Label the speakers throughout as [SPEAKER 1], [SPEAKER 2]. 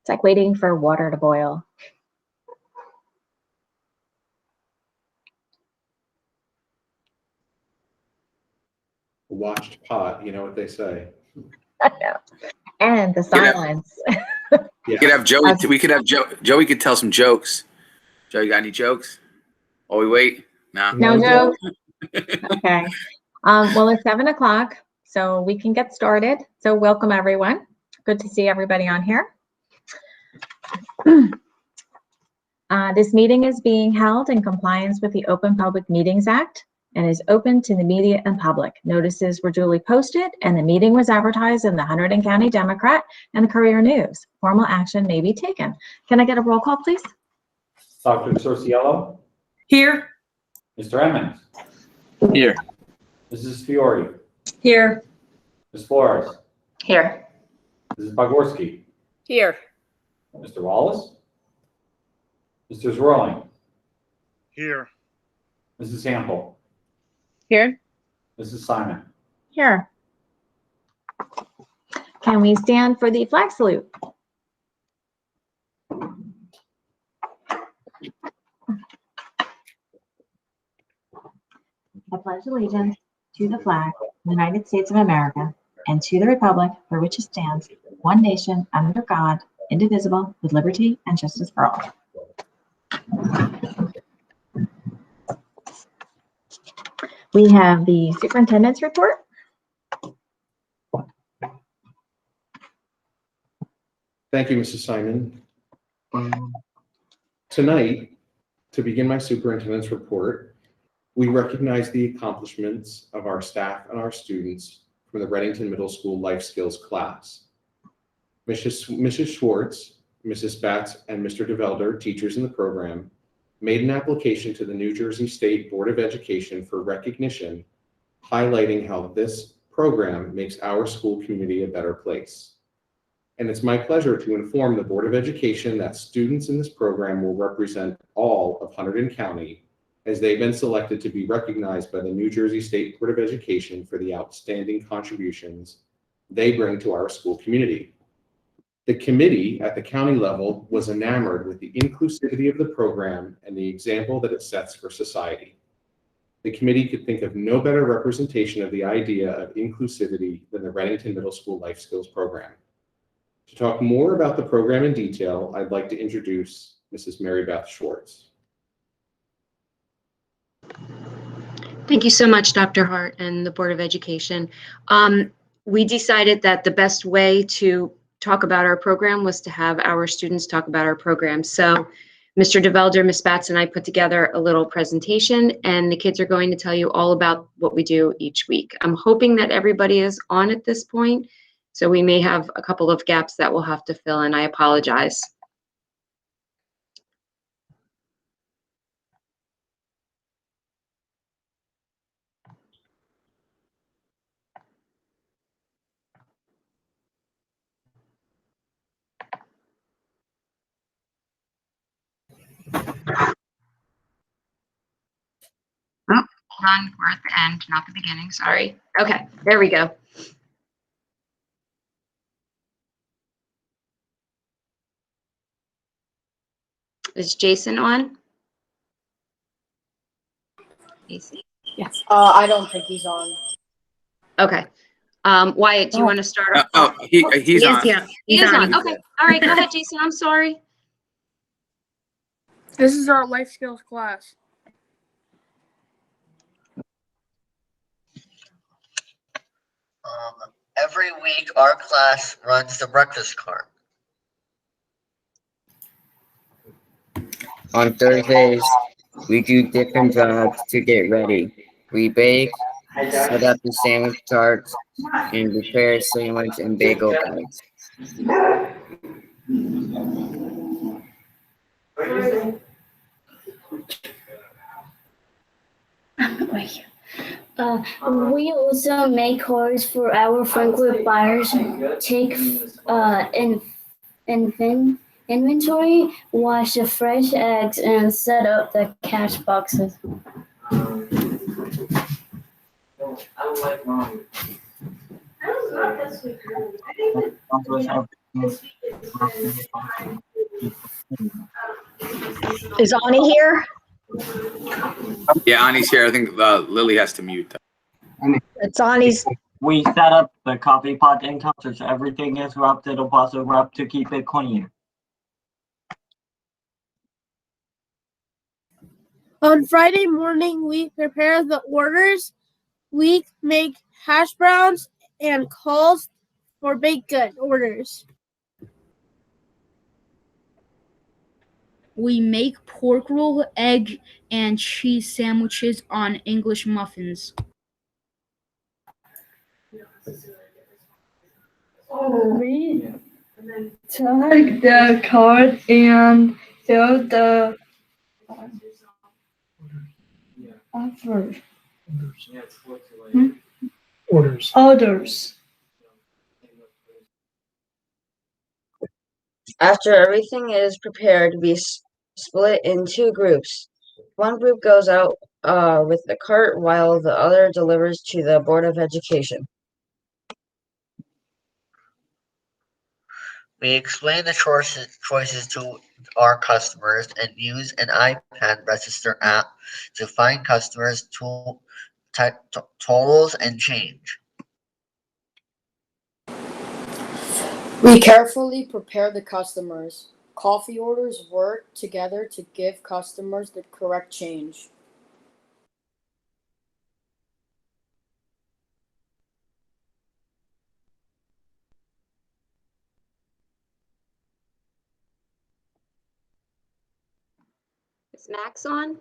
[SPEAKER 1] It's like waiting for water to boil.
[SPEAKER 2] Watched pot, you know what they say.
[SPEAKER 1] I know. And the silence.
[SPEAKER 3] We could have Joey. We could have Joey could tell some jokes. Joey, got any jokes? While we wait?
[SPEAKER 1] No joke. Okay. Well, it's 7 o'clock, so we can get started. So welcome, everyone. Good to see everybody on here. This meeting is being held in compliance with the Open Public Meetings Act and is open to the media and public. Notices were duly posted and the meeting was advertised in the Hunterdon County Democrat and the Courier News. Formal action may be taken. Can I get a roll call, please?
[SPEAKER 4] Dr. Sorciello?
[SPEAKER 5] Here.
[SPEAKER 4] Mr. Emmons?
[SPEAKER 3] Here.
[SPEAKER 4] Mrs. Fiore?
[SPEAKER 5] Here.
[SPEAKER 4] Ms. Flores?
[SPEAKER 5] Here.
[SPEAKER 4] Mrs. Pogorski?
[SPEAKER 5] Here.
[SPEAKER 4] Mr. Wallace? Mr. Zerling?
[SPEAKER 6] Here.
[SPEAKER 4] Mrs. Sample?
[SPEAKER 5] Here.
[SPEAKER 4] Mrs. Simon?
[SPEAKER 1] Here. Can we stand for the flag salute? I pledge allegiance to the flag of the United States of America and to the republic for which it stands, one nation, under God, indivisible, with liberty and justice for all. We have the superintendent's report.
[SPEAKER 2] Thank you, Mrs. Simon. Tonight, to begin my superintendent's report, we recognize the accomplishments of our staff and our students from the Reddington Middle School Life Skills class. Mrs. Schwartz, Mrs. Batts, and Mr. DeVelder, teachers in the program, made an application to the New Jersey State Board of Education for recognition, highlighting how this program makes our school community a better place. And it's my pleasure to inform the Board of Education that students in this program will represent all of Hunterdon County, as they've been selected to be recognized by the New Jersey State Board of Education for the outstanding contributions they bring to our school community. The committee at the county level was enamored with the inclusivity of the program and the example that it sets for society. The committee could think of no better representation of the idea of inclusivity than the Reddington Middle School Life Skills program. To talk more about the program in detail, I'd like to introduce Mrs. Mary Beth Schwartz.
[SPEAKER 7] Thank you so much, Dr. Hart and the Board of Education. We decided that the best way to talk about our program was to have our students talk about our program. So Mr. DeVelder, Ms. Batts, and I put together a little presentation, and the kids are going to tell you all about what we do each week. I'm hoping that everybody is on at this point, so we may have a couple of gaps that we'll have to fill in. I apologize. Oh, hold on, we're at the end, not the beginning, sorry. Okay, there we go. Is Jason on? Jason?
[SPEAKER 5] Yes. I don't think he's on.
[SPEAKER 7] Okay. Wyatt, do you want to start off?
[SPEAKER 3] He's on.
[SPEAKER 7] Yeah, he is on. Okay. All right, go ahead, Jason. I'm sorry.
[SPEAKER 8] This is our life skills class.
[SPEAKER 9] Every week, our class runs the breakfast cart.
[SPEAKER 10] On Thursdays, we do different jobs to get ready. We bake, set up the sandwich tarts, and prepare sandwich and bagel bags.
[SPEAKER 11] We also make cards for our frequent buyers, take inventory, wash the fresh eggs, and set up the cash boxes.
[SPEAKER 8] I don't like mom.
[SPEAKER 11] I don't know this week. I think this week is
[SPEAKER 5] Is Ani here?
[SPEAKER 3] Yeah, Ani's here. I think Lily has to mute.
[SPEAKER 5] It's Ani's.
[SPEAKER 6] We set up the coffee pot encounter so everything is rubbed. It'll also rub to keep it clean.
[SPEAKER 8] On Friday morning, we prepare the orders. We make hash browns and calls for baked good orders.
[SPEAKER 12] We make pork roll, egg, and cheese sandwiches on English muffins.
[SPEAKER 11] We tag the card and fill the offer. Orders.
[SPEAKER 10] After everything is prepared, we split in two groups. One group goes out with the cart while the other delivers to the Board of Education.
[SPEAKER 9] We explain the choices to our customers and use an iPad register app to find customers' totals and change.
[SPEAKER 5] We carefully prepare the customers. Coffee orders work together to give customers the correct change.
[SPEAKER 7] Is Max on?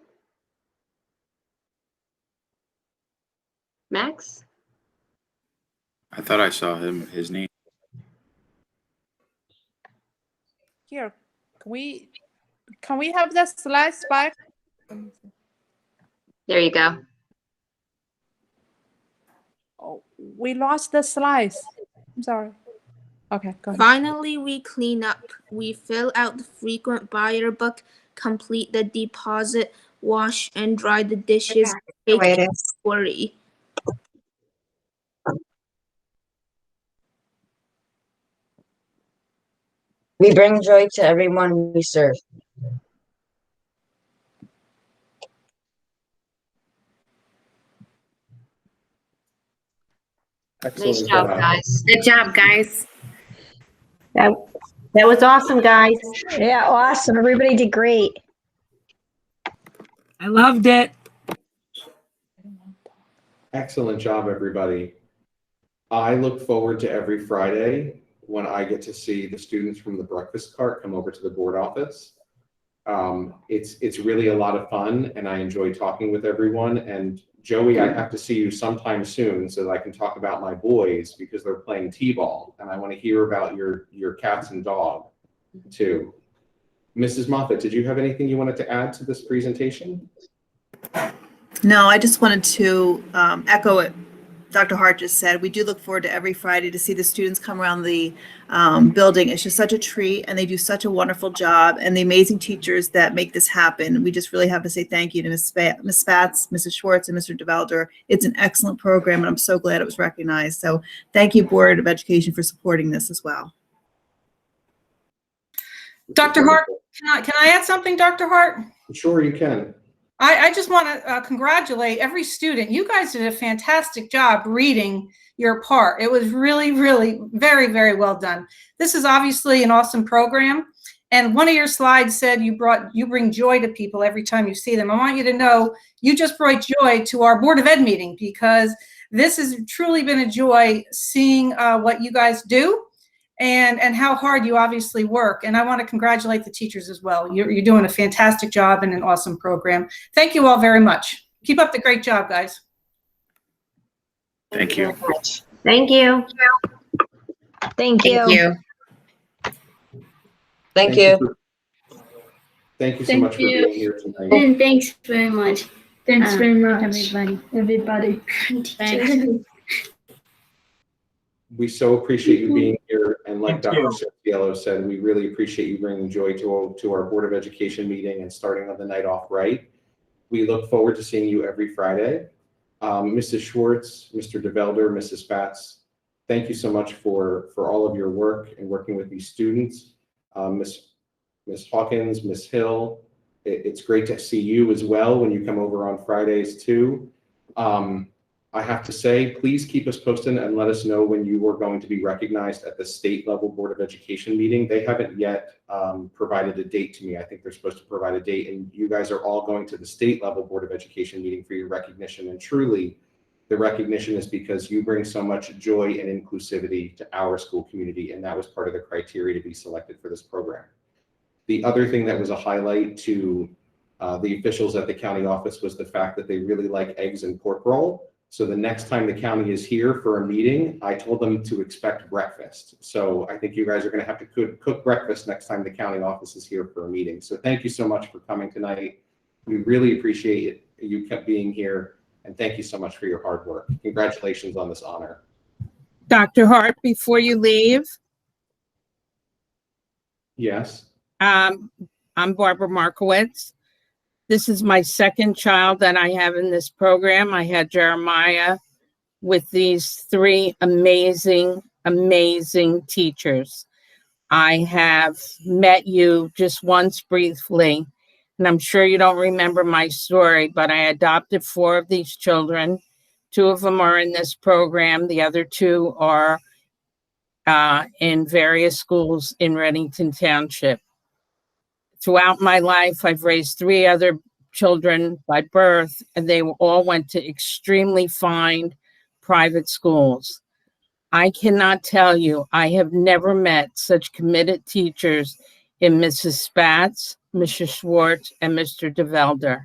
[SPEAKER 7] Max?
[SPEAKER 3] I thought I saw his name.
[SPEAKER 8] Here, can we have the slides back?
[SPEAKER 7] There you go.
[SPEAKER 8] Oh, we lost the slides. I'm sorry. Okay, go ahead.
[SPEAKER 12] Finally, we clean up. We fill out the frequent buyer book, complete the deposit, wash and dry the dishes. Take worry.
[SPEAKER 10] We bring joy to everyone we serve.
[SPEAKER 2] Excellent
[SPEAKER 7] Nice job, guys.
[SPEAKER 13] Good job, guys.
[SPEAKER 5] That was awesome, guys. Yeah, awesome. Everybody did great.
[SPEAKER 13] I loved it.
[SPEAKER 2] Excellent job, everybody. I look forward to every Friday when I get to see the students from the breakfast cart come over to the board office. It's really a lot of fun, and I enjoy talking with everyone. And Joey, I have to see you sometime soon so that I can talk about my boys because they're playing t-ball, and I want to hear about your cats and dog too. Mrs. Moffat, did you have anything you wanted to add to this presentation?
[SPEAKER 14] No, I just wanted to echo what Dr. Hart just said. We do look forward to every Friday to see the students come around the building. It's just such a treat, and they do such a wonderful job, and the amazing teachers that make this happen. We just really have to say thank you to Ms. Spatz, Mrs. Schwartz, and Mr. DeVelder. It's an excellent program, and I'm so glad it was recognized. So thank you, Board of Education, for supporting this as well.
[SPEAKER 15] Dr. Hart, can I add something, Dr. Hart?
[SPEAKER 2] Sure, you can.
[SPEAKER 15] I just want to congratulate every student. You guys did a fantastic job reading your part. It was really, really very, very well done. This is obviously an awesome program. And one of your slides said you bring joy to people every time you see them. I want you to know you just brought joy to our Board of Ed meeting because this has truly been a joy seeing what you guys do. And how hard you obviously work. And I want to congratulate the teachers as well. You're doing a fantastic job and an awesome program. Thank you all very much. Keep up the great job, guys.
[SPEAKER 3] Thank you.
[SPEAKER 7] Thank you.
[SPEAKER 5] Thank you.
[SPEAKER 10] Thank you.
[SPEAKER 2] Thank you so much for being here tonight.
[SPEAKER 11] And thanks very much. Thanks very much, everybody.
[SPEAKER 13] Thanks.
[SPEAKER 2] We so appreciate you being here, and like Dr. Cielo said, we really appreciate you bringing joy to our Board of Education meeting and starting the night off right. We look forward to seeing you every Friday. Mrs. Schwartz, Mr. DeVelder, Mrs. Spatz, thank you so much for all of your work and working with these students. Miss Hawkins, Miss Hill, it's great to see you as well when you come over on Fridays too. I have to say, please keep us posted and let us know when you are going to be recognized at the state level Board of Education meeting. They haven't yet provided a date to me. I think they're supposed to provide a date, and you guys are all going to the state level Board of Education meeting for your recognition. And truly, the recognition is because you bring so much joy and inclusivity to our school community, and that was part of the criteria to be selected for this program. The other thing that was a highlight to the officials at the county office was the fact that they really like eggs and pork roll. So the next time the county is here for a meeting, I told them to expect breakfast. So I think you guys are going to have to cook breakfast next time the county office is here for a meeting. So thank you so much for coming tonight. We really appreciate it. You kept being here, and thank you so much for your hard work. Congratulations on this honor.
[SPEAKER 13] Dr. Hart, before you leave,
[SPEAKER 2] Yes.
[SPEAKER 13] I'm Barbara Markowitz. This is my second child that I have in this program. I had Jeremiah with these three amazing, amazing teachers. I have met you just once briefly, and I'm sure you don't remember my story, but I adopted 4 of these children. 2 of them are in this program. The other 2 are in various schools in Reddington Township. Throughout my life, I've raised 3 other children by birth, and they all went to extremely fine private schools. I cannot tell you, I have never met such committed teachers in Mrs. Spatz, Mrs. Schwartz, and Mr. DeVelder.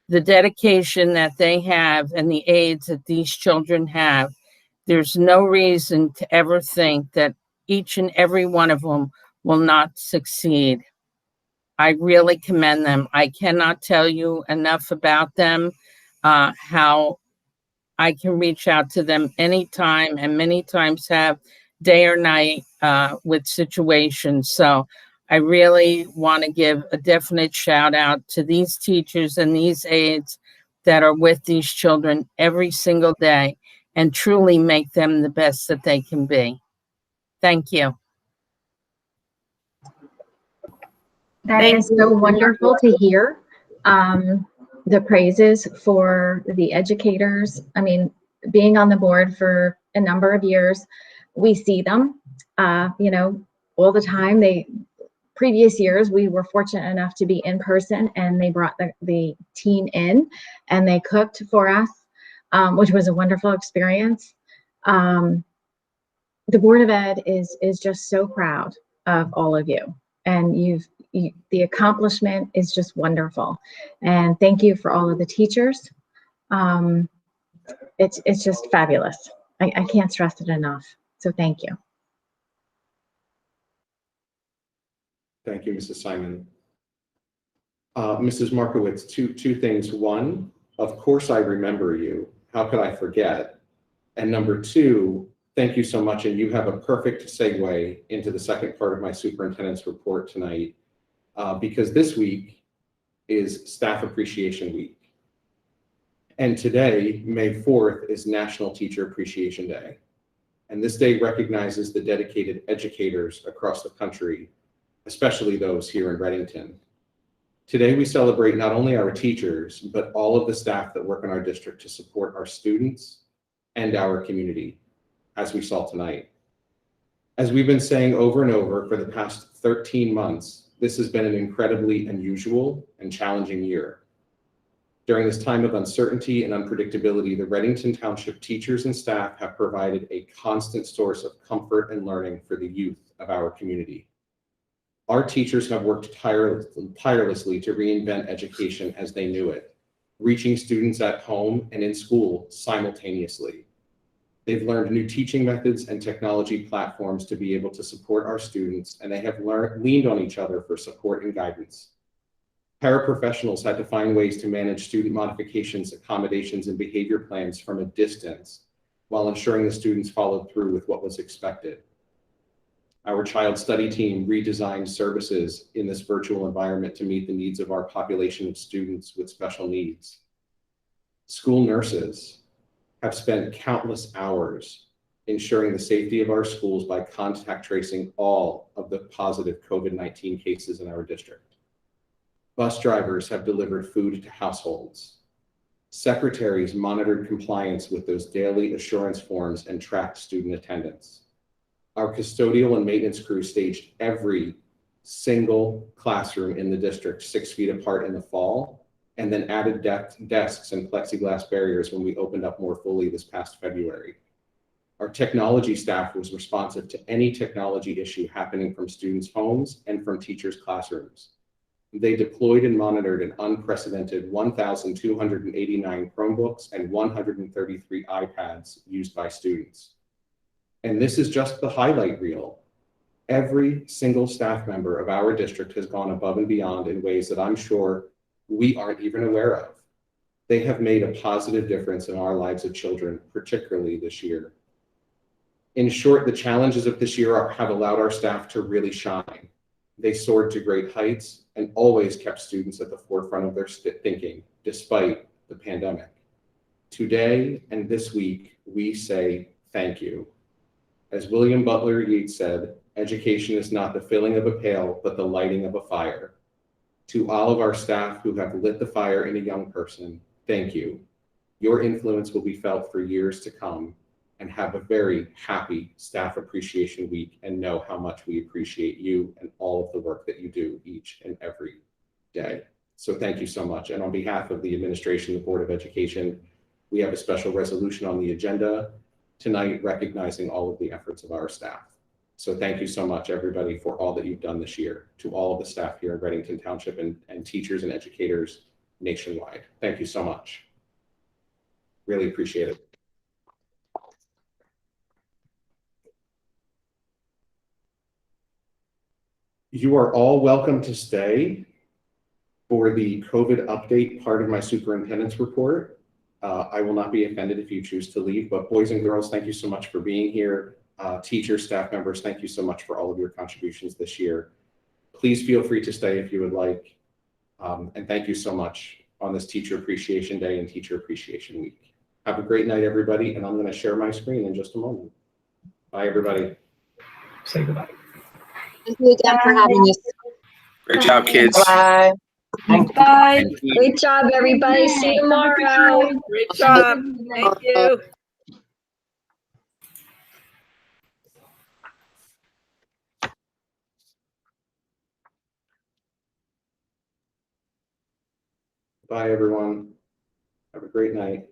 [SPEAKER 13] The dedication that they have and the aids that these children have, there's no reason to ever think that each and every one of them will not succeed. I really commend them. I cannot tell you enough about them, how I can reach out to them anytime, and many times have day or night with situations. So I really want to give a definite shout out to these teachers and these aides that are with these children every single day and truly make them the best that they can be. Thank you.
[SPEAKER 1] That is so wonderful to hear. The praises for the educators. I mean, being on the board for a number of years, we see them, you know, all the time. Previous years, we were fortunate enough to be in person, and they brought the team in and they cooked for us, which was a wonderful experience. The Board of Ed is just so proud of all of you, and the accomplishment is just wonderful. And thank you for all of the teachers. It's just fabulous. I can't stress it enough. So thank you.
[SPEAKER 2] Thank you, Mrs. Simon. Mrs. Markowitz, two things. One, of course I remember you. How could I forget? And number 2, thank you so much. And you have a perfect segue into the second part of my superintendent's report tonight, because this week is Staff Appreciation Week. And today, May 4th, is National Teacher Appreciation Day. And this day recognizes the dedicated educators across the country, especially those here in Reddington. Today, we celebrate not only our teachers, but all of the staff that work in our district to support our students and our community, as we saw tonight. As we've been saying over and over for the past 13 months, this has been an incredibly unusual and challenging year. During this time of uncertainty and unpredictability, the Reddington Township teachers and staff have provided a constant source of comfort and learning for the youth of our community. Our teachers have worked tirelessly to reinvent education as they knew it, reaching students at home and in school simultaneously. They've learned new teaching methods and technology platforms to be able to support our students, and they have leaned on each other for support and guidance. Paraprofessionals had to find ways to manage student modifications, accommodations, and behavior plans from a distance while ensuring the students followed through with what was expected. Our child study team redesigned services in this virtual environment to meet the needs of our population of students with special needs. School nurses have spent countless hours ensuring the safety of our schools by contact tracing all of the positive COVID-19 cases in our district. Bus drivers have delivered food to households. Secretaries monitored compliance with those daily assurance forms and tracked student attendance. Our custodial and maintenance crew staged every single classroom in the district 6 feet apart in the fall, and then added desks and plexiglass barriers when we opened up more fully this past February. Our technology staff was responsive to any technology issue happening from students' homes and from teachers' classrooms. They deployed and monitored an unprecedented 1,289 Chromebooks and 133 iPads used by students. And this is just the highlight reel. Every single staff member of our district has gone above and beyond in ways that I'm sure we aren't even aware of. They have made a positive difference in our lives of children, particularly this year. In short, the challenges of this year have allowed our staff to really shine. They soared to great heights and always kept students at the forefront of their thinking, despite the pandemic. Today and this week, we say thank you. As William Butler Yeats said, education is not the filling of a pail, but the lighting of a fire. To all of our staff who have lit the fire in a young person, thank you. Your influence will be felt for years to come, and have a very happy Staff Appreciation Week, and know how much we appreciate you and all of the work that you do each and every day. So thank you so much. And on behalf of the administration, the Board of Education, we have a special resolution on the agenda tonight recognizing all of the efforts of our staff. So thank you so much, everybody, for all that you've done this year. To all of the staff here in Reddington Township and teachers and educators nationwide. Thank you so much. Really appreciate it. You are all welcome to stay for the COVID update part of my superintendent's report. I will not be offended if you choose to leave, but boys and girls, thank you so much for being here. Teachers, staff members, thank you so much for all of your contributions this year. Please feel free to stay if you would like. And thank you so much on this Teacher Appreciation Day and Teacher Appreciation Week. Have a great night, everybody, and I'm going to share my screen in just a moment. Bye, everybody. Say goodbye.
[SPEAKER 7] Thank you again for having us.
[SPEAKER 3] Great job, kids.
[SPEAKER 10] Bye.
[SPEAKER 7] Bye.
[SPEAKER 10] Great job, everybody. See you tomorrow.
[SPEAKER 16] Great job. Thank you.
[SPEAKER 2] Bye, everyone. Have a great night.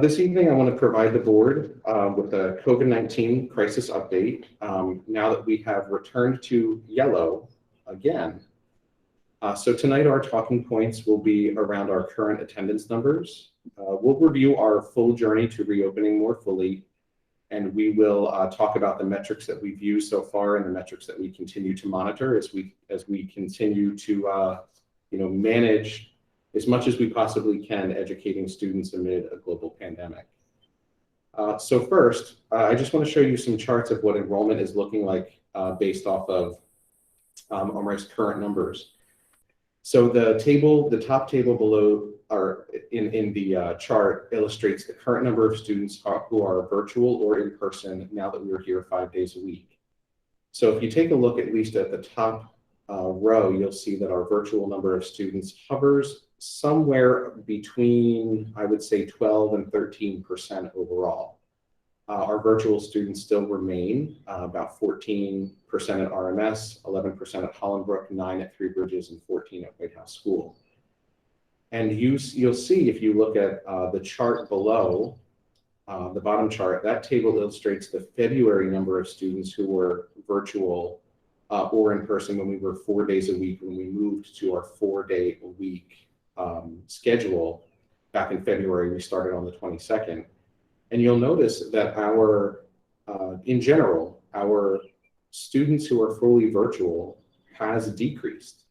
[SPEAKER 2] This evening, I want to provide the board with a COVID-19 crisis update now that we have returned to yellow again. So tonight, our talking points will be around our current attendance numbers. We'll review our full journey to reopening more fully, and we will talk about the metrics that we've used so far and the metrics that we continue to monitor as we continue to manage as much as we possibly can, educating students amid a global pandemic. So first, I just want to show you some charts of what enrollment is looking like based off of Omri's current numbers. So the top table below in the chart illustrates the current number of students who are virtual or in person now that we're here 5 days a week. So if you take a look at least at the top row, you'll see that our virtual number of students hovers somewhere between, I would say, 12 and 13% overall. Our virtual students still remain about 14% at RMS, 11% at Hollenbrook, 9% at Three Bridges, and 14% at White House School. And you'll see, if you look at the chart below, the bottom chart, that table illustrates the February number of students who were virtual or in person when we were 4 days a week, when we moved to our 4-day-a-week schedule back in February. We started on the 22nd. And you'll notice that in general, our students who are fully virtual has decreased.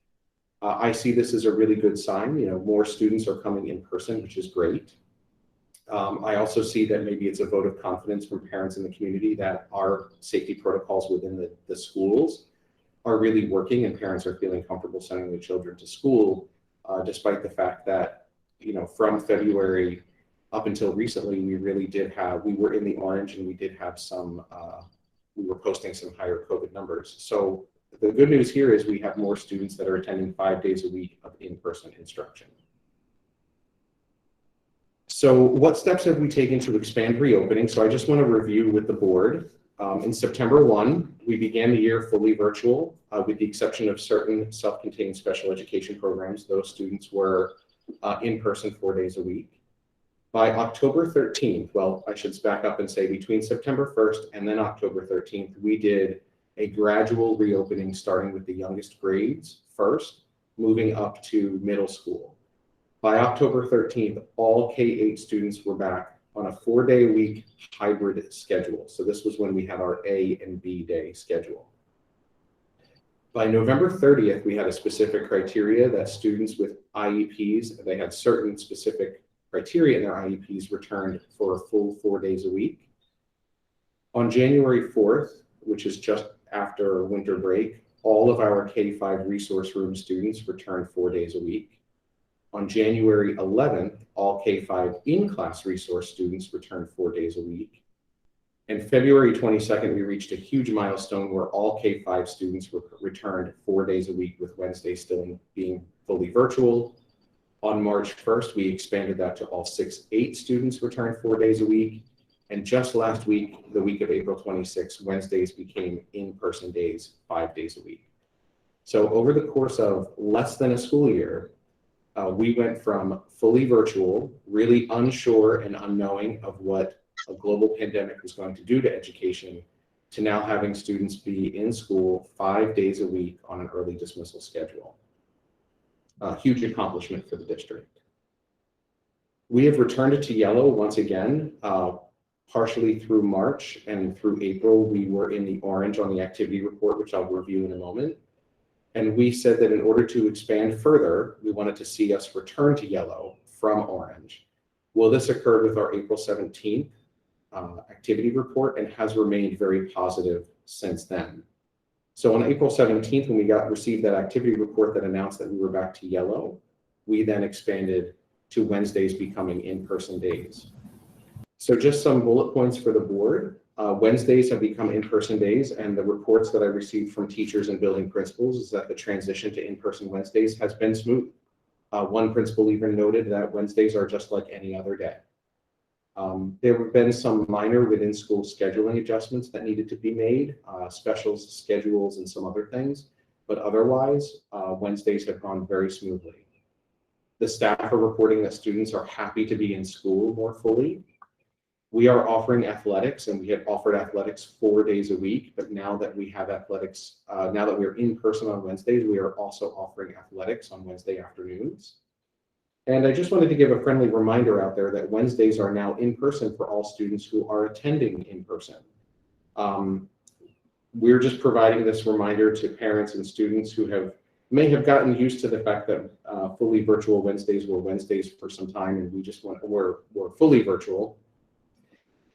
[SPEAKER 2] I see this as a really good sign. More students are coming in person, which is great. I also see that maybe it's a vote of confidence from parents in the community that our safety protocols within the schools are really working and parents are feeling comfortable sending their children to school, despite the fact that, from February up until recently, we were in the orange and we did have we were posting some higher COVID numbers. So the good news here is we have more students that are attending 5 days a week of in-person instruction. So what steps have we taken to expand reopening? So I just want to review with the board. In September 1, we began the year fully virtual, with the exception of certain self-contained special education programs. Those students were in person 4 days a week. By October 13th, well, I should back up and say between September 1st and then October 13th, we did a gradual reopening starting with the youngest grades first, moving up to middle school. By October 13th, all K-8 students were back on a 4-day-a-week hybrid schedule. So this was when we had our A and B day schedule. By November 30th, we had a specific criteria that students with IEPs, they had certain specific criteria in their IEPs, returned for a full 4 days a week. On January 4th, which is just after winter break, all of our K-5 resource room students returned 4 days a week. On January 11th, all K-5 in-class resource students returned 4 days a week. And February 22nd, we reached a huge milestone where all K-5 students returned 4 days a week, with Wednesday still being fully virtual. On March 1st, we expanded that to all 6-8 students returned 4 days a week. And just last week, the week of April 26th, Wednesdays became in-person days 5 days a week. So over the course of less than a school year, we went from fully virtual, really unsure and unknowing of what a global pandemic was going to do to education, to now having students be in school 5 days a week on an early dismissal schedule. A huge accomplishment for the district. We have returned it to yellow once again, partially through March, and through April, we were in the orange on the activity report, which I'll review in a moment. And we said that in order to expand further, we wanted to see us return to yellow from orange. Well, this occurred with our April 17th activity report and has remained very positive since then. So on April 17th, when we received that activity report that announced that we were back to yellow, we then expanded to Wednesdays becoming in-person days. So just some bullet points for the board. Wednesdays have become in-person days, and the reports that I received from teachers and building principals is that the transition to in-person Wednesdays has been smooth. One principal even noted that Wednesdays are just like any other day. There have been some minor within school scheduling adjustments that needed to be made, specials, schedules, and some other things, but otherwise, Wednesdays have gone very smoothly. The staff are reporting that students are happy to be in school more fully. We are offering athletics, and we have offered athletics 4 days a week, but now that we have athletics, now that we're in person on Wednesdays, we are also offering athletics on Wednesday afternoons. And I just wanted to give a friendly reminder out there that Wednesdays are now in person for all students who are attending in person. We're just providing this reminder to parents and students who may have gotten used to the fact that fully virtual Wednesdays were Wednesdays for some time, and we're fully virtual,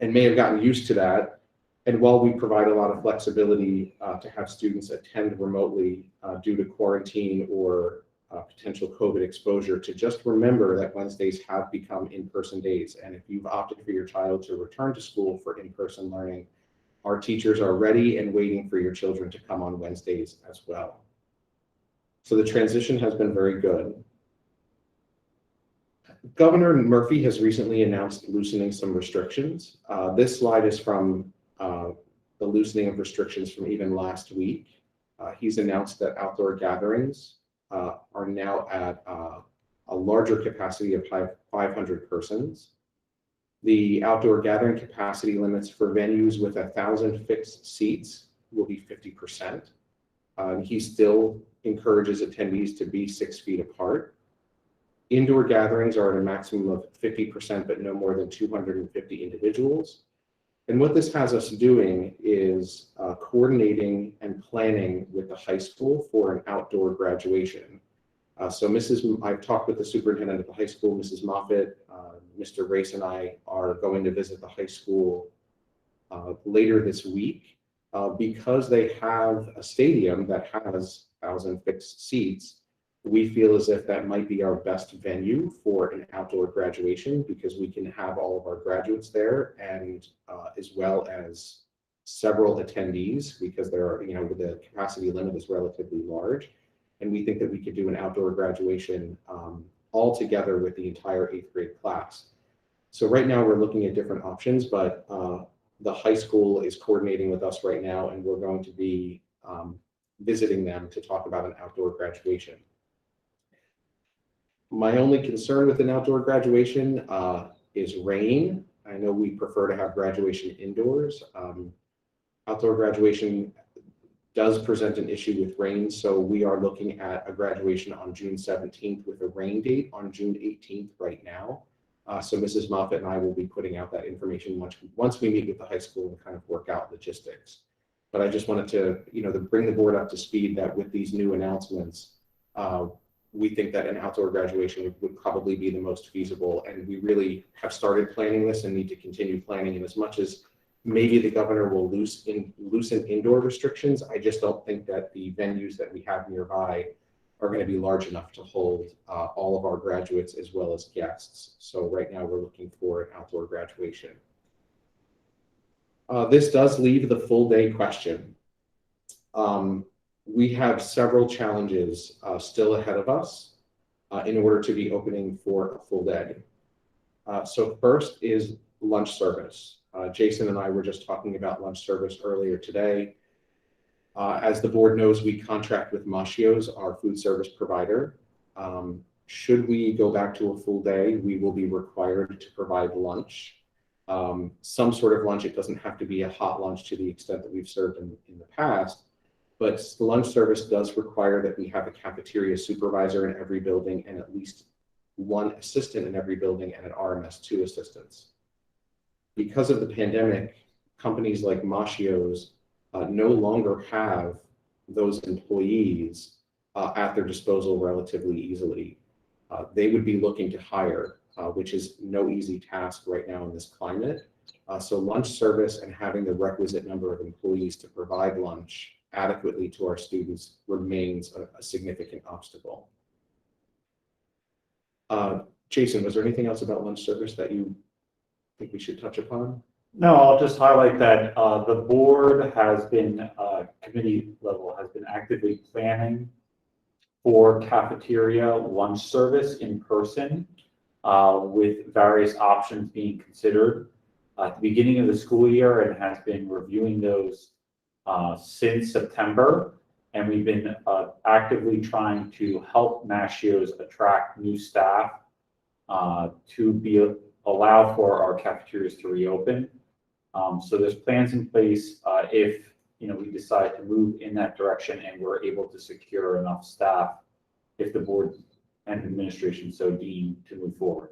[SPEAKER 2] and may have gotten used to that. And while we provide a lot of flexibility to have students attend remotely due to quarantine or potential COVID exposure, to just remember that Wednesdays have become in-person days. And if you've opted for your child to return to school for in-person learning, our teachers are ready and waiting for your children to come on Wednesdays as well. So the transition has been very good. Governor Murphy has recently announced loosening some restrictions. This slide is from the loosening of restrictions from even last week. He's announced that outdoor gatherings are now at a larger capacity of 500 persons. The outdoor gathering capacity limits for venues with 1,000 fixed seats will be 50%. He still encourages attendees to be 6 feet apart. Indoor gatherings are at a maximum of 50%, but no more than 250 individuals. And what this has us doing is coordinating and planning with the high school for an outdoor graduation. So I've talked with the superintendent at the high school, Mrs. Moffitt. Mr. Race and I are going to visit the high school later this week because they have a stadium that has 1,000 fixed seats, we feel as if that might be our best venue for an outdoor graduation, because we can have all of our graduates there, and as well as several attendees, because there are, the capacity limit is relatively large. And we think that we could do an outdoor graduation all together with the entire 8th grade class. So right now we're looking at different options, but the high school is coordinating with us right now, and we're going to be visiting them to talk about an outdoor graduation. My only concern with an outdoor graduation is rain. I know we prefer to have graduation indoors. Outdoor graduation does present an issue with rain, so we are looking at a graduation on June 17th with a rain date on June 18th right now. So Mrs. Moffett and I will be putting out that information once we meet with the high school and kind of work out logistics. But I just wanted to, to bring the board up to speed that with these new announcements, we think that an outdoor graduation would probably be the most feasible. And we really have started planning this and need to continue planning. And as much as maybe the governor will loosen indoor restrictions, I just don't think that the venues that we have nearby are going to be large enough to hold all of our graduates as well as guests. So right now we're looking for an outdoor graduation. This does leave the full day question. We have several challenges still ahead of us in order to be opening for a full day. So first is lunch service. Jason and I were just talking about lunch service earlier today. As the board knows, we contract with Mascios, our food service provider. Should we go back to a full day, we will be required to provide lunch. Some sort of lunch. It doesn't have to be a hot lunch to the extent that we've served in the past, but the lunch service does require that we have a cafeteria supervisor in every building and at least one assistant in every building and an RMS 2 assistants. Because of the pandemic, companies like Mascios no longer have those employees at their disposal relatively easily. They would be looking to hire, which is no easy task right now in this climate. So lunch service and having the requisite number of employees to provide lunch adequately to our students remains a significant obstacle. Jason, was there anything else about lunch service that you think we should touch upon?
[SPEAKER 4] No, I'll just highlight that the board has been, committee level, has been actively planning for cafeteria lunch service in person, with various options being considered at the beginning of the school year, and has been reviewing those since September. And we've been actively trying to help Mascios attract new staff to allow for our cafeterias to reopen. So there's plans in place if we decide to move in that direction and we're able to secure enough staff, if the board and administration so deem, to move forward.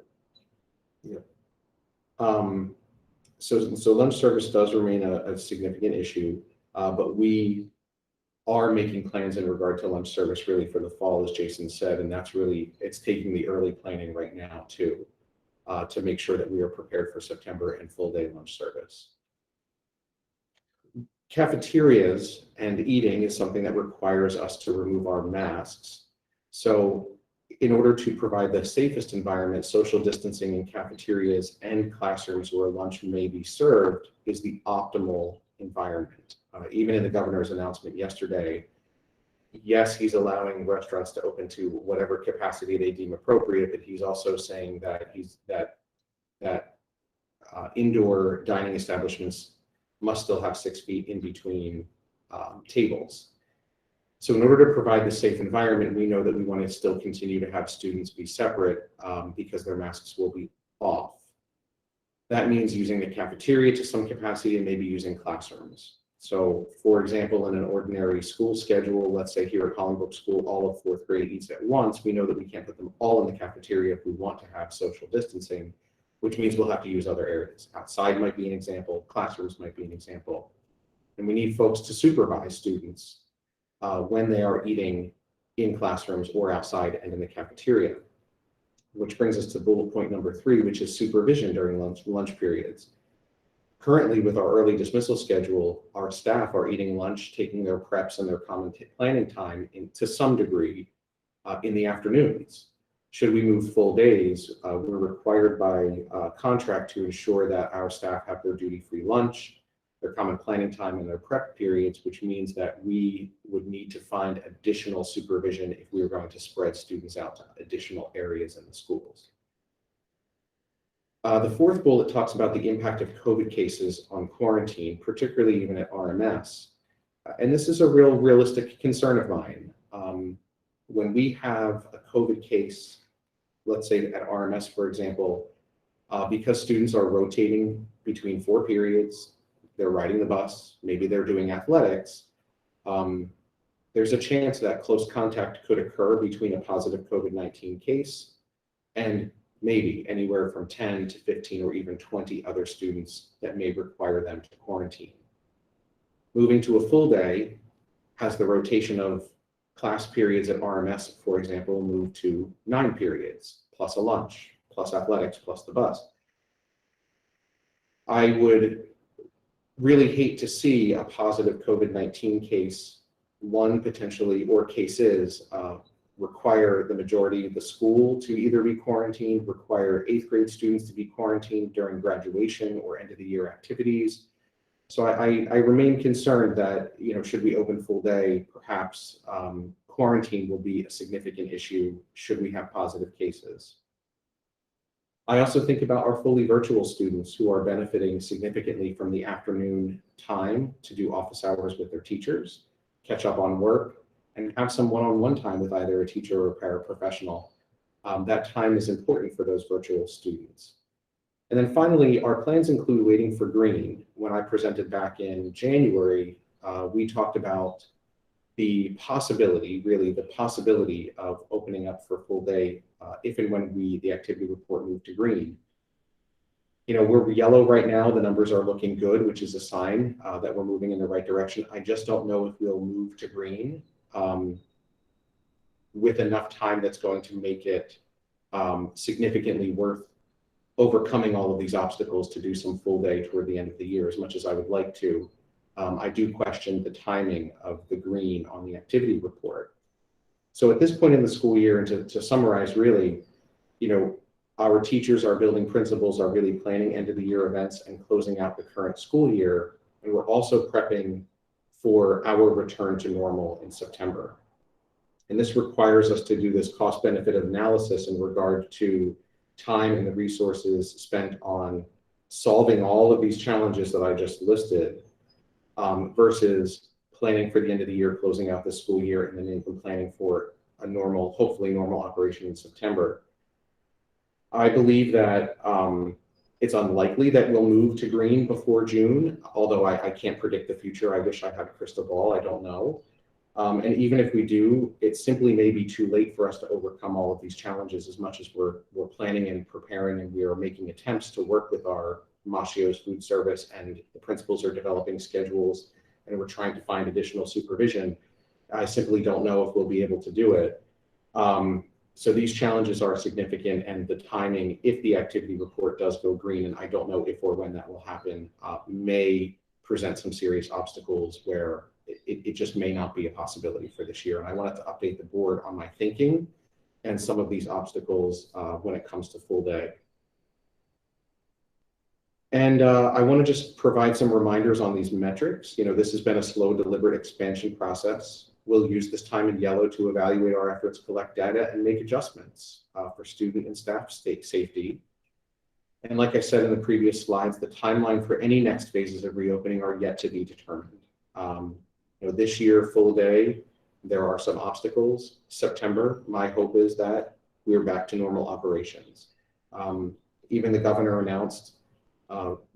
[SPEAKER 2] Yeah. So lunch service does remain a significant issue, but we are making plans in regard to lunch service really for the fall, as Jason said, and that's really, it's taking the early planning right now too, to make sure that we are prepared for September and full day lunch service. Cafeterias and eating is something that requires us to remove our masks. So in order to provide the safest environment, social distancing in cafeterias and classrooms where lunch may be served is the optimal environment. Even in the governor's announcement yesterday, yes, he's allowing restaurants to open to whatever capacity they deem appropriate, but he's also saying that indoor dining establishments must still have 6 feet in between tables. So in order to provide the safe environment, we know that we want to still continue to have students be separate because their masks will be off. That means using the cafeteria to some capacity and maybe using classrooms. So for example, in an ordinary school schedule, let's say here at Hollenbrook School, all of 4th grade eats at once. We know that we can't put them all in the cafeteria if we want to have social distancing, which means we'll have to use other areas. Outside might be an example, classrooms might be an example. And we need folks to supervise students when they are eating in classrooms or outside and in the cafeteria. Which brings us to bullet point number 3, which is supervision during lunch periods. Currently, with our early dismissal schedule, our staff are eating lunch, taking their preps and their common planning time to some degree in the afternoons. Should we move full days, we're required by contract to ensure that our staff have their duty-free lunch, their common planning time, and their prep periods, which means that we would need to find additional supervision if we were going to spread students out to additional areas in the schools. The fourth bullet talks about the impact of COVID cases on quarantine, particularly even at RMS. And this is a realistic concern of mine. When we have a COVID case, let's say at RMS, for example, because students are rotating between 4 periods, they're riding the bus, maybe they're doing athletics, there's a chance that close contact could occur between a positive COVID-19 case and maybe anywhere from 10 to 15 or even 20 other students that may require them to quarantine. Moving to a full day has the rotation of class periods at RMS, for example, move to 9 periods, plus a lunch, plus athletics, plus the bus. I would really hate to see a positive COVID-19 case, one potentially, or cases, require the majority of the school to either be quarantined, require 8th grade students to be quarantined during graduation or end of the year activities. So I remain concerned that, should we open full day, perhaps quarantine will be a significant issue should we have positive cases. I also think about our fully virtual students who are benefiting significantly from the afternoon time to do office hours with their teachers, catch up on work, and have some one-on-one time with either a teacher or a paraprofessional. That time is important for those virtual students. And then finally, our plans include waiting for green. When I presented back in January, we talked about the possibility of opening up for full day if and when the activity report moved to green. We're yellow right now. The numbers are looking good, which is a sign that we're moving in the right direction. I just don't know if we'll move to green with enough time that's going to make it significantly worth overcoming all of these obstacles to do some full day toward the end of the year. As much as I would like to, I do question the timing of the green on the activity report. So at this point in the school year, and to summarize really, our teachers, our building principals are really planning end of the year events and closing out the current school year. And we're also prepping for our return to normal in September. And this requires us to do this cost benefit analysis in regard to time and the resources spent on solving all of these challenges that I just listed versus planning for the end of the year, closing out the school year, and then even planning for a hopefully normal operation in September. I believe that it's unlikely that we'll move to green before June, although I can't predict the future. I wish I had a crystal ball. I don't know. And even if we do, it simply may be too late for us to overcome all of these challenges as much as we're planning and preparing, and we are making attempts to work with our Macio's food service, and the principals are developing schedules, and we're trying to find additional supervision. I simply don't know if we'll be able to do it. So these challenges are significant, and the timing, if the activity report does go green, and I don't know if or when that will happen, may present some serious obstacles where it just may not be a possibility for this year. And I wanted to update the board on my thinking and some of these obstacles when it comes to full day. And I want to just provide some reminders on these metrics. This has been a slow, deliberate expansion process. We'll use this time in yellow to evaluate our efforts, collect data, and make adjustments for student and staff safety. And like I said in the previous slides, the timeline for any next phases of reopening are yet to be determined. This year, full day, there are some obstacles. September, my hope is that we're back to normal operations. Even the governor announced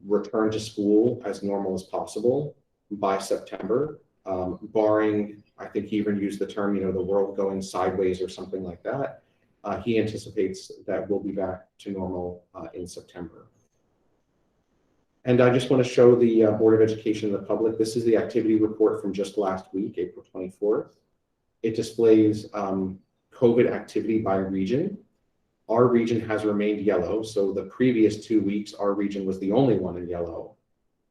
[SPEAKER 2] return to school as normal as possible by September, barring, I think he even used the term, the world going sideways or something like that. He anticipates that we'll be back to normal in September. And I just want to show the Board of Education to the public. This is the activity report from just last week, April 24th. It displays COVID activity by region. Our region has remained yellow. So the previous 2 weeks, our region was the only one in yellow.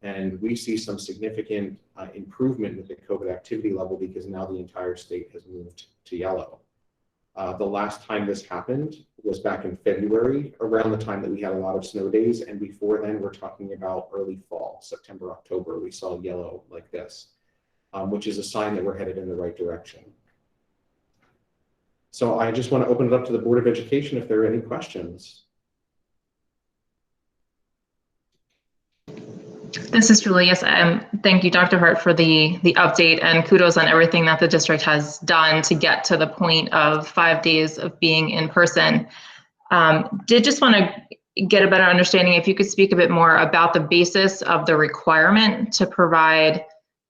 [SPEAKER 2] And we see some significant improvement with the COVID activity level because now the entire state has moved to yellow. The last time this happened was back in February, around the time that we had a lot of snow days. And before then, we're talking about early fall, September, October, we saw yellow like this, which is a sign that we're headed in the right direction. So I just want to open it up to the Board of Education if there are any questions.
[SPEAKER 17] This is Julie. Yes, thank you, Dr. Hart, for the update, and kudos on everything that the district has done to get to the point of 5 days of being in person. Did just want to get a better understanding, if you could speak a bit more about the basis of the requirement to provide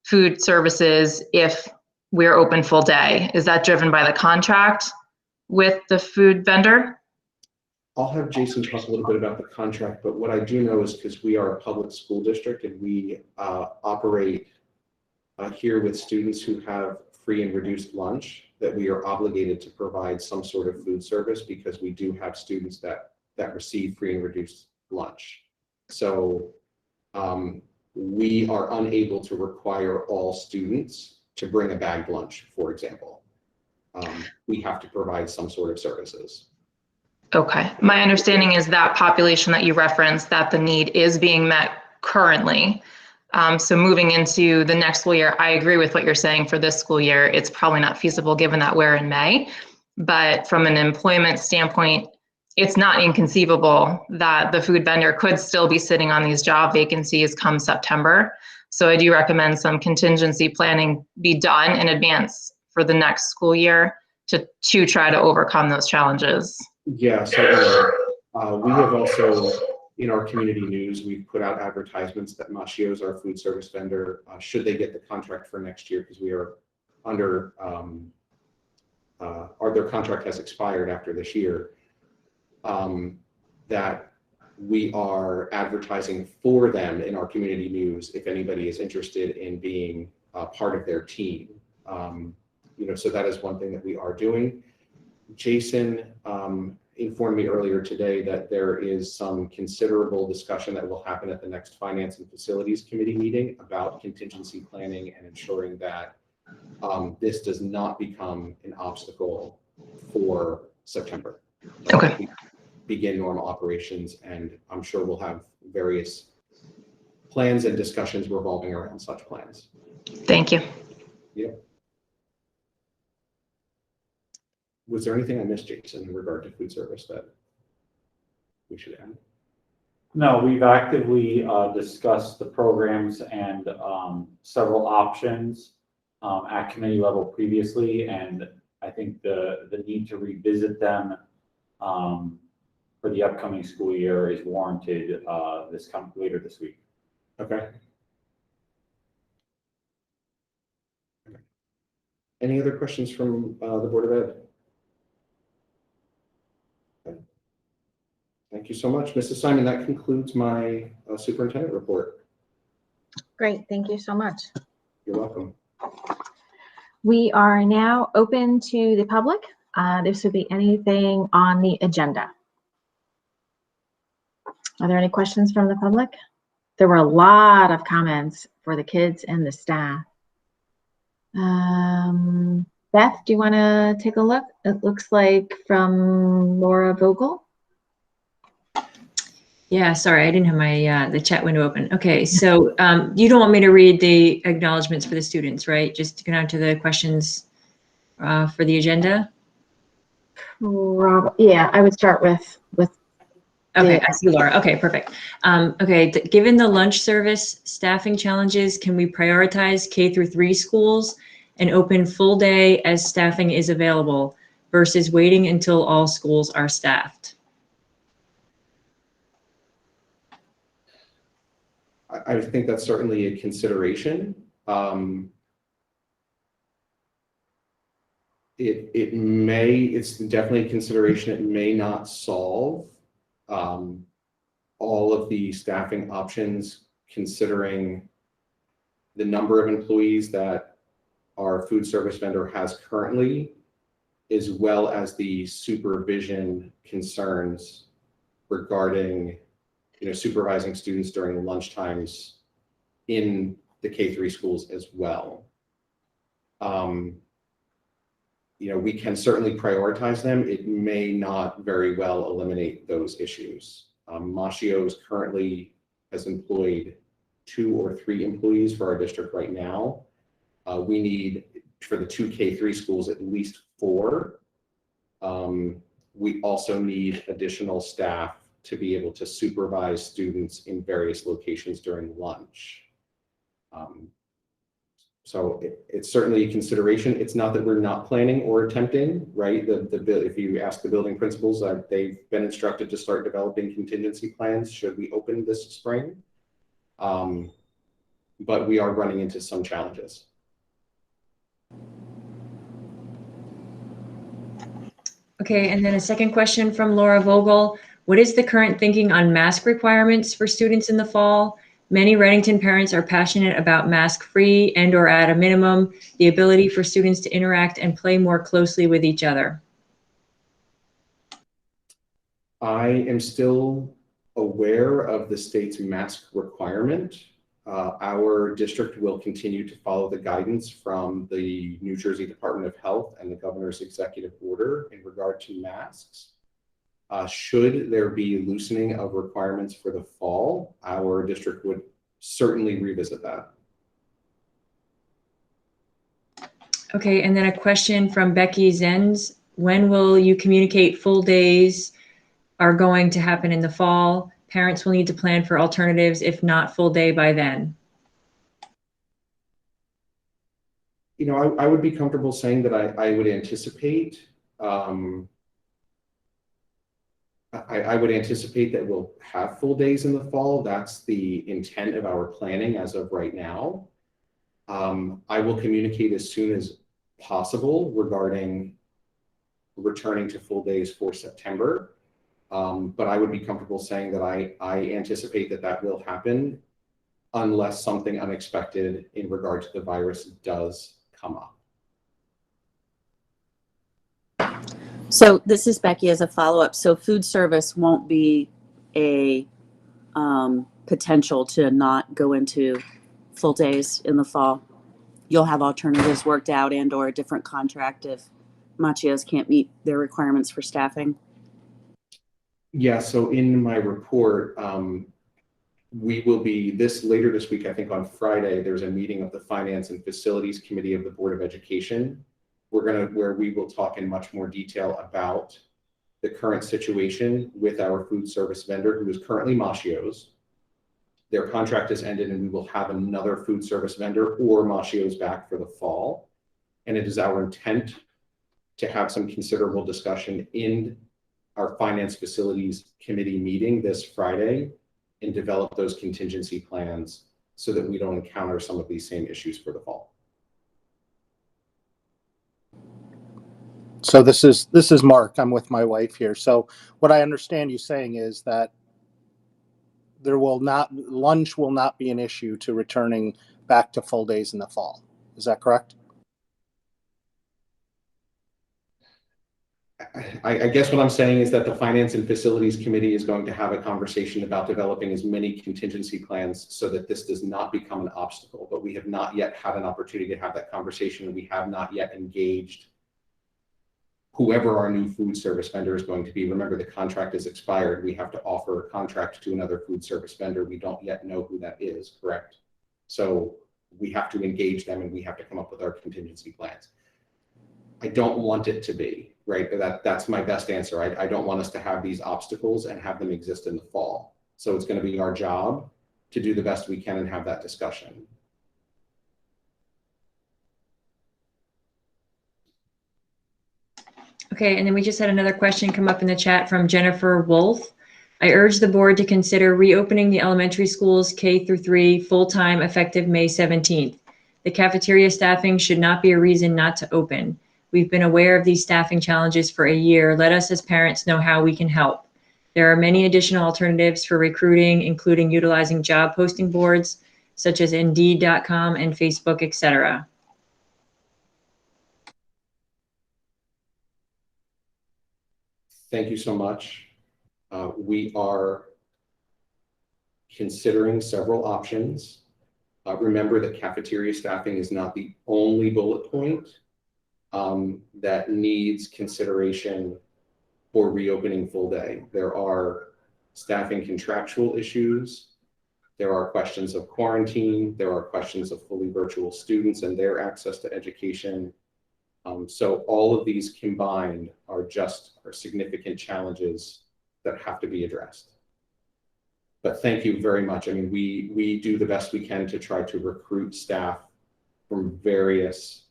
[SPEAKER 17] food services if we're open full day. Is that driven by the contract with the food vendor?
[SPEAKER 2] I'll have Jason talk a little bit about the contract, but what I do know is because we are a public school district and we operate here with students who have free and reduced lunch, that we are obligated to provide some sort of food service because we do have students that receive free and reduced lunch. So we are unable to require all students to bring a bagged lunch, for example. We have to provide some sort of services.
[SPEAKER 17] Okay, my understanding is that population that you referenced, that the need is being met currently. So moving into the next school year, I agree with what you're saying. For this school year, it's probably not feasible given that we're in May. But from an employment standpoint, it's not inconceivable that the food vendor could still be sitting on these job vacancies come September. So I do recommend some contingency planning be done in advance for the next school year to try to overcome those challenges.
[SPEAKER 2] Yeah, certainly. We have also, in our community news, we've put out advertisements that Machio's, our food service vendor, should they get the contract for next year, because we are under, their contract has expired after this year, that we are advertising for them in our community news if anybody is interested in being part of their team. So that is one thing that we are doing. Jason informed me earlier today that there is some considerable discussion that will happen at the next Finance and Facilities Committee meeting about contingency planning and ensuring that this does not become an obstacle for September.
[SPEAKER 17] Okay.
[SPEAKER 2] We begin normal operations, and I'm sure we'll have various plans and discussions revolving around such plans.
[SPEAKER 17] Thank you.
[SPEAKER 2] Yep. Was there anything I missed, Jason, in regard to food service that we should add?
[SPEAKER 4] No, we've actively discussed the programs and several options at committee level previously, and I think the need to revisit them for the upcoming school year is warranted later this week.
[SPEAKER 2] Okay. Any other questions from the Board of Ed? Thank you so much, Mrs. Simon. That concludes my superintendent report.
[SPEAKER 1] Great, thank you so much.
[SPEAKER 2] You're welcome.
[SPEAKER 1] We are now open to the public. This would be anything on the agenda. Are there any questions from the public? There were a lot of comments for the kids and the staff. Beth, do you want to take a look? It looks like from Laura Vogel.
[SPEAKER 18] Yeah, sorry, I didn't have my the chat window open. Okay, so you don't want me to read the acknowledgements for the students, right? Just to get on to the questions for the agenda.
[SPEAKER 1] Yeah, I would start with.
[SPEAKER 18] Okay, I see Laura. Okay, perfect. Okay, given the lunch service staffing challenges, can we prioritize K-3 schools and open full day as staffing is available versus waiting until all schools are staffed?
[SPEAKER 2] I think that's certainly a consideration. It's definitely a consideration. It may not solve all of the staffing options, considering the number of employees that our food service vendor has currently, as well as the supervision concerns regarding supervising students during lunch times in the K-3 schools as well. We can certainly prioritize them. It may not very well eliminate those issues. Mascios currently has employed 2 or 3 employees for our district right now. We need, for the 2 K-3 schools, at least 4. We also need additional staff to be able to supervise students in various locations during lunch. So it's certainly a consideration. It's not that we're not planning or attempting, right? If you ask the building principals, they've been instructed to start developing contingency plans should we open this spring. But we are running into some challenges.
[SPEAKER 18] Okay, and then a second question from Laura Vogel. What is the current thinking on mask requirements for students in the fall? Many Readington parents are passionate about mask-free and or at a minimum, the ability for students to interact and play more closely with each other.
[SPEAKER 2] I am still aware of the state's mask requirement. Our district will continue to follow the guidance from the New Jersey Department of Health and the governor's executive order in regard to masks. Should there be loosening of requirements for the fall, our district would certainly revisit that.
[SPEAKER 18] Okay, and then a question from Becky Zenz. When will you communicate full days are going to happen in the fall? Parents will need to plan for alternatives, if not full day by then.
[SPEAKER 2] I would be comfortable saying that I would anticipate I would anticipate that we'll have full days in the fall. That's the intent of our planning as of right now. I will communicate as soon as possible regarding returning to full days for September. But I would be comfortable saying that I anticipate that will happen unless something unexpected in regard to the virus does come up.
[SPEAKER 19] So this is Becky as a follow-up. So food service won't be a potential to not go into full days in the fall. You'll have alternatives worked out and or a different contract if Macchios can't meet their requirements for staffing.
[SPEAKER 2] Yeah, so in my report, we will be later this week, I think on Friday, there's a meeting of the Finance and Facilities Committee of the Board of Education. Where we will talk in much more detail about the current situation with our food service vendor, who is currently Macchios. Their contract has ended and we will have another food service vendor or Macchios back for the fall. And it is our intent to have some considerable discussion in our Finance Facilities Committee meeting this Friday and develop those contingency plans so that we don't encounter some of these same issues for the fall.
[SPEAKER 20] So this is Mark. I'm with my wife here. So what I understand you saying is that lunch will not be an issue to returning back to full days in the fall. Is that correct?
[SPEAKER 2] I guess what I'm saying is that the Finance and Facilities Committee is going to have a conversation about developing as many contingency plans so that this does not become an obstacle, but we have not yet had an opportunity to have that conversation, and we have not yet engaged whoever our new food service vendor is going to be. Remember, the contract is expired. We have to offer a contract to another food service vendor. We don't yet know who that is, correct? So we have to engage them and we have to come up with our contingency plans. I don't want it to be, right? That's my best answer. I don't want us to have these obstacles and have them exist in the fall. So it's going to be our job to do the best we can and have that discussion.
[SPEAKER 18] Okay, and then we just had another question come up in the chat from Jennifer Wolf. I urge the board to consider reopening the elementary schools K-3 full-time effective May 17th. The cafeteria staffing should not be a reason not to open. We've been aware of these staffing challenges for a year. Let us as parents know how we can help. There are many additional alternatives for recruiting, including utilizing job posting boards such as Indeed.com and Facebook, etc.
[SPEAKER 2] Thank you so much. We are considering several options. Remember that cafeteria staffing is not the only bullet point that needs consideration for reopening full day. There are staffing contractual issues. There are questions of quarantine. There are questions of fully virtual students and their access to education. So all of these combined are significant challenges that have to be addressed. But thank you very much. I mean, we do the best we can to try to recruit staff from various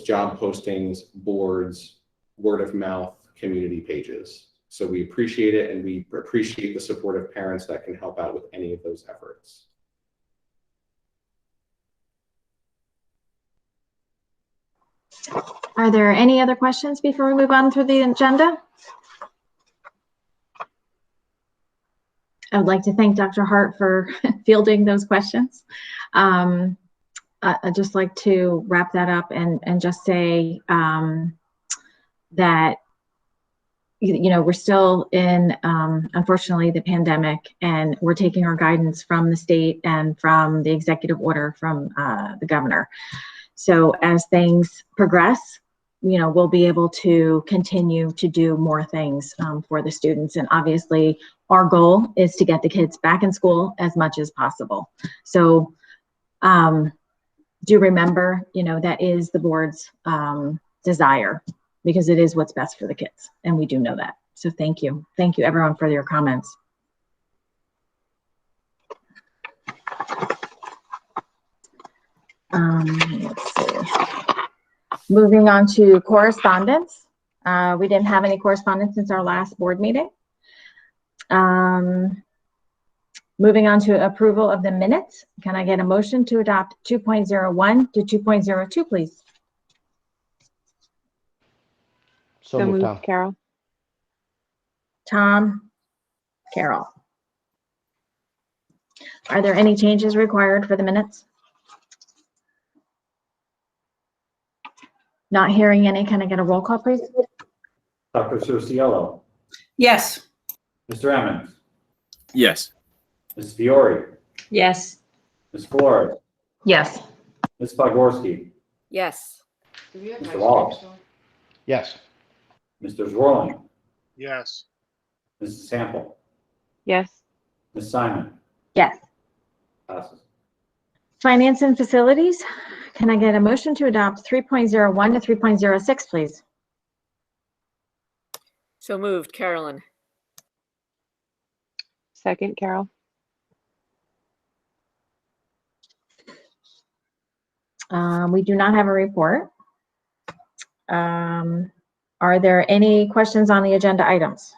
[SPEAKER 2] job postings, boards, word of mouth, community pages. So we appreciate it, and we appreciate the support of parents that can help out with any of those efforts.
[SPEAKER 1] Are there any other questions before we move on through the agenda? I would like to thank Dr. Hart for fielding those questions. I'd just like to wrap that up and just say that we're still in, unfortunately, the pandemic, and we're taking our guidance from the state and from the executive order from the governor. So as things progress, we'll be able to continue to do more things for the students. And obviously, our goal is to get the kids back in school as much as possible. So do remember, that is the board's desire, because it is what's best for the kids. And we do know that. So thank you. Thank you, everyone, for your comments. Let's see. Moving on to correspondence. We didn't have any correspondence since our last board meeting. Moving on to approval of the minutes. Can I get a motion to adopt 2.01 to 2.02, please?
[SPEAKER 21] So moved, Tom.
[SPEAKER 1] Carol. Tom, Carol. Are there any changes required for the minutes? Not hearing any. Can I get a roll call, please?
[SPEAKER 4] Dr. Cerciello.
[SPEAKER 15] Yes.
[SPEAKER 4] Mr. Emmons.
[SPEAKER 3] Yes.
[SPEAKER 4] Ms. Fiore.
[SPEAKER 18] Yes.
[SPEAKER 4] Ms. Flores.
[SPEAKER 17] Yes.
[SPEAKER 4] Ms. Pogorski.
[SPEAKER 10] Yes.
[SPEAKER 4] Mr. Wallace.
[SPEAKER 21] Yes.
[SPEAKER 4] Mr. Zwirling.
[SPEAKER 20] Yes.
[SPEAKER 4] Mrs. Sample.
[SPEAKER 10] Yes.
[SPEAKER 4] Ms. Simon.
[SPEAKER 1] Yes.
[SPEAKER 4] Passes.
[SPEAKER 1] Finance and facilities. Can I get a motion to adopt 3.01 to 3.06, please?
[SPEAKER 10] So moved, Carolyn.
[SPEAKER 16] Second, Carol.
[SPEAKER 1] We do not have a report. Are there any questions on the agenda items?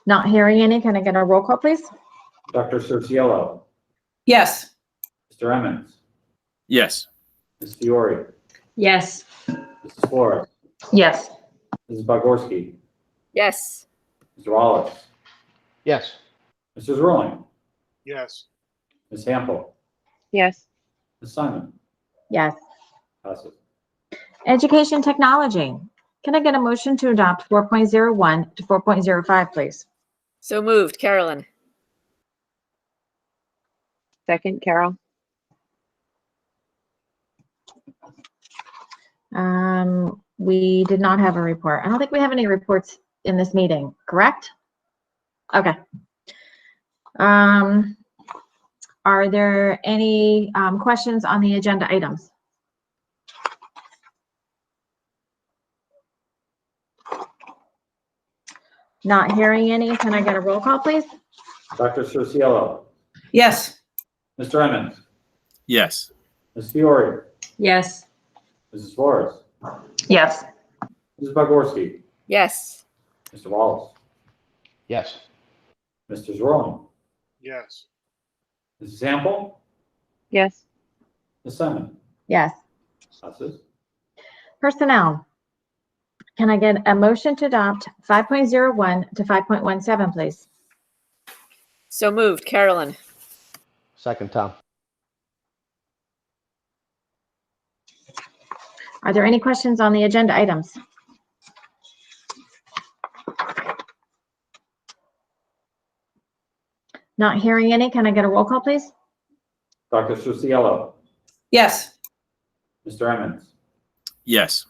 [SPEAKER 1] Not hearing any. Can I get a roll call, please?
[SPEAKER 4] Dr. Cerciello.
[SPEAKER 15] Yes.
[SPEAKER 4] Mr. Emmons.
[SPEAKER 3] Yes.
[SPEAKER 4] Ms. Fiore.
[SPEAKER 18] Yes.
[SPEAKER 4] Mrs. Flores.
[SPEAKER 17] Yes.
[SPEAKER 4] Mrs. Pogorski.
[SPEAKER 10] Yes.
[SPEAKER 4] Mr. Wallace.
[SPEAKER 21] Yes.
[SPEAKER 4] Mr. Zwirling.
[SPEAKER 20] Yes.
[SPEAKER 4] Ms. Sample.
[SPEAKER 16] Yes.
[SPEAKER 4] Ms. Simon.
[SPEAKER 1] Yes.
[SPEAKER 4] Passes.
[SPEAKER 1] Education technology. Can I get a motion to adopt 4.01 to 4.05, please?
[SPEAKER 10] So moved, Carolyn.
[SPEAKER 16] Second, Carol.
[SPEAKER 1] We did not have a report. I don't think we have any reports in this meeting, correct? Okay. Are there any questions on the agenda items? Not hearing any. Can I get a roll call, please?
[SPEAKER 4] Dr. Cerciello.
[SPEAKER 15] Yes.
[SPEAKER 4] Mr. Emmons.
[SPEAKER 3] Yes.
[SPEAKER 4] Ms. Fiore.
[SPEAKER 18] Yes.
[SPEAKER 4] Mrs. Flores.
[SPEAKER 17] Yes.
[SPEAKER 4] Mrs. Pogorski.
[SPEAKER 10] Yes.
[SPEAKER 4] Mr. Wallace.
[SPEAKER 21] Yes.
[SPEAKER 4] Mr. Zwirling.
[SPEAKER 20] Yes.
[SPEAKER 4] Mrs. Sample.
[SPEAKER 16] Yes.
[SPEAKER 4] Ms. Simon.
[SPEAKER 1] Yes.
[SPEAKER 4] Passes.
[SPEAKER 1] Personnel. Can I get a motion to adopt 5.01 to 5.17, please?
[SPEAKER 10] So moved, Carolyn.
[SPEAKER 21] Second, Tom.
[SPEAKER 1] Are there any questions on the agenda items? Not hearing any, can I get a roll call, please?
[SPEAKER 4] Dr. Susiello,
[SPEAKER 15] Yes.
[SPEAKER 4] Mr. Emmons,
[SPEAKER 6] Yes.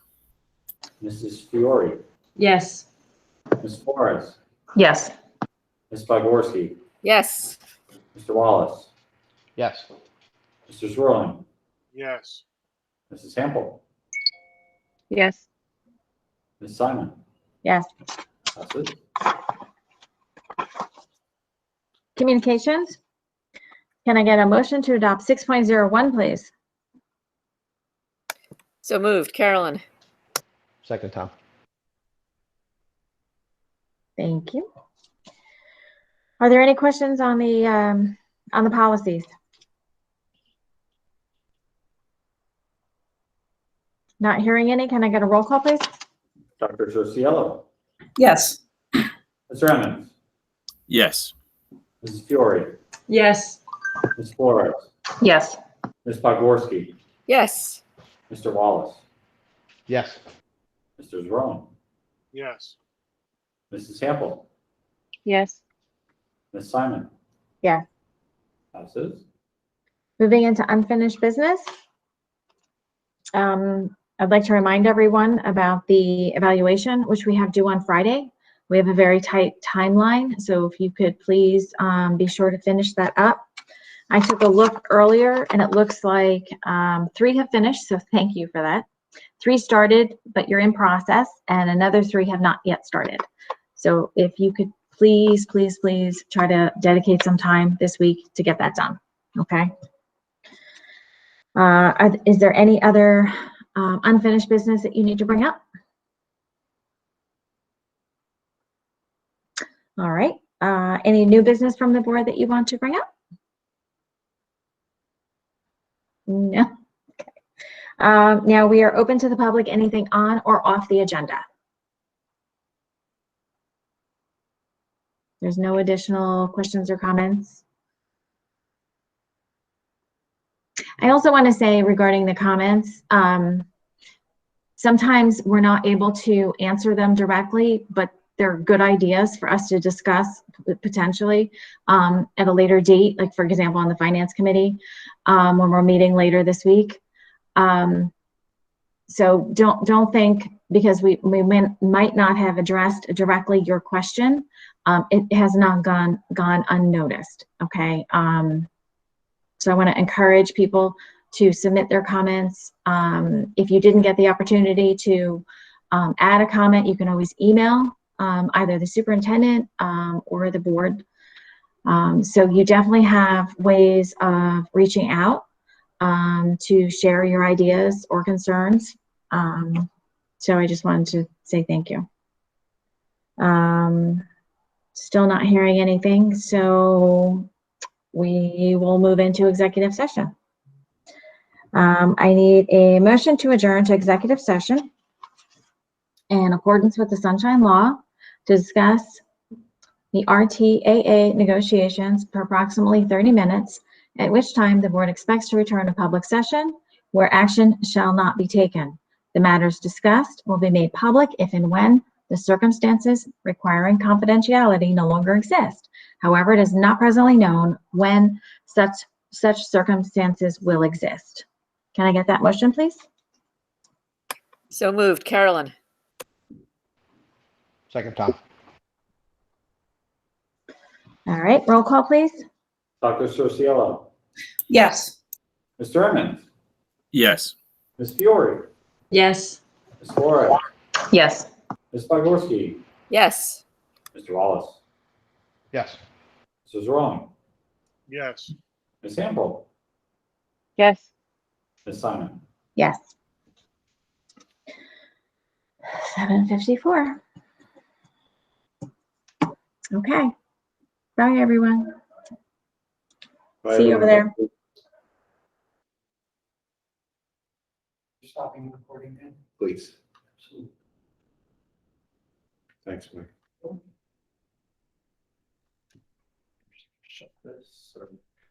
[SPEAKER 4] Mrs. Fiore,
[SPEAKER 18] Yes.
[SPEAKER 4] Ms. Flores,
[SPEAKER 1] Yes.
[SPEAKER 4] Ms. Bogorski,
[SPEAKER 10] Yes.
[SPEAKER 4] Mr. Wallace,
[SPEAKER 21] Yes.
[SPEAKER 4] Mr. Zwirling,
[SPEAKER 20] Yes.
[SPEAKER 4] Mrs. Sample,
[SPEAKER 16] Yes.
[SPEAKER 4] Ms. Simon.
[SPEAKER 1] Yes.
[SPEAKER 4] Passes.
[SPEAKER 1] Communications. Can I get a motion to adopt 6.01, please?
[SPEAKER 10] So moved. Carolyn.
[SPEAKER 21] Second, Tom.
[SPEAKER 1] Thank you. Are there any questions on the policies? Not hearing any, can I get a roll call, please?
[SPEAKER 4] Dr. Susiello,
[SPEAKER 15] Yes.
[SPEAKER 4] Mr. Emmons,
[SPEAKER 6] Yes.
[SPEAKER 4] Mrs. Fiore,
[SPEAKER 18] Yes.
[SPEAKER 4] Ms. Flores,
[SPEAKER 1] Yes.
[SPEAKER 4] Ms. Bogorski,
[SPEAKER 10] Yes.
[SPEAKER 4] Mr. Wallace,
[SPEAKER 21] Yes.
[SPEAKER 4] Mr. Zwirling,
[SPEAKER 20] Yes.
[SPEAKER 4] Mrs. Sample,
[SPEAKER 16] Yes.
[SPEAKER 4] Ms. Simon.
[SPEAKER 1] Yes.
[SPEAKER 4] Passes.
[SPEAKER 1] Moving into unfinished business. I'd like to remind everyone about the evaluation, which we have due on Friday. We have a very tight timeline, so if you could please be sure to finish that up. I took a look earlier and it looks like 3 have finished, so thank you for that. 3 started, but you're in process, and another 3 have not yet started. So if you could please, please, please try to dedicate some time this week to get that done, okay? Is there any other unfinished business that you need to bring up? All right. Any new business from the board that you want to bring up? No. Okay. Now we are open to the public. Anything on or off the agenda? There's no additional questions or comments. I also want to say regarding the comments, sometimes we're not able to answer them directly, but they're good ideas for us to discuss potentially at a later date, like for example, on the finance committee, when we're meeting later this week. So don't think because we might not have addressed directly your question, it has not gone unnoticed, okay? So I want to encourage people to submit their comments. If you didn't get the opportunity to add a comment, you can always email either the superintendent or the board. So you definitely have ways of reaching out to share your ideas or concerns. So I just wanted to say thank you. Still not hearing anything, so we will move into executive session. I need a motion to adjourn to executive session in accordance with the Sunshine Law to discuss the RTAA negotiations for approximately 30 minutes, at which time the board expects to return to public session where action shall not be taken. The matters discussed will be made public if and when the circumstances requiring confidentiality no longer exist. However, it is not presently known when such circumstances will exist. Can I get that motion, please?
[SPEAKER 10] So moved. Carolyn.
[SPEAKER 21] Second, Tom.
[SPEAKER 1] All right, roll call, please.
[SPEAKER 4] Dr. Susiello,
[SPEAKER 15] Yes.
[SPEAKER 4] Mr. Emmons,
[SPEAKER 6] Yes.
[SPEAKER 4] Ms. Fiore,
[SPEAKER 18] Yes.
[SPEAKER 4] Ms. Flores,
[SPEAKER 1] Yes.
[SPEAKER 4] Ms. Bogorski,
[SPEAKER 10] Yes.
[SPEAKER 4] Mr. Wallace,
[SPEAKER 21] Yes.
[SPEAKER 4] Mr. Zwirling,
[SPEAKER 20] Yes.
[SPEAKER 4] Ms. Sample,
[SPEAKER 16] Yes.
[SPEAKER 4] Ms. Simon.
[SPEAKER 1] Yes. 7:54. Okay. Bye, everyone.
[SPEAKER 4] Bye,
[SPEAKER 1] See you over
[SPEAKER 4] everyone.
[SPEAKER 1] there.
[SPEAKER 4] Stopping recording then? Please. Thanks, Mike. Shut this.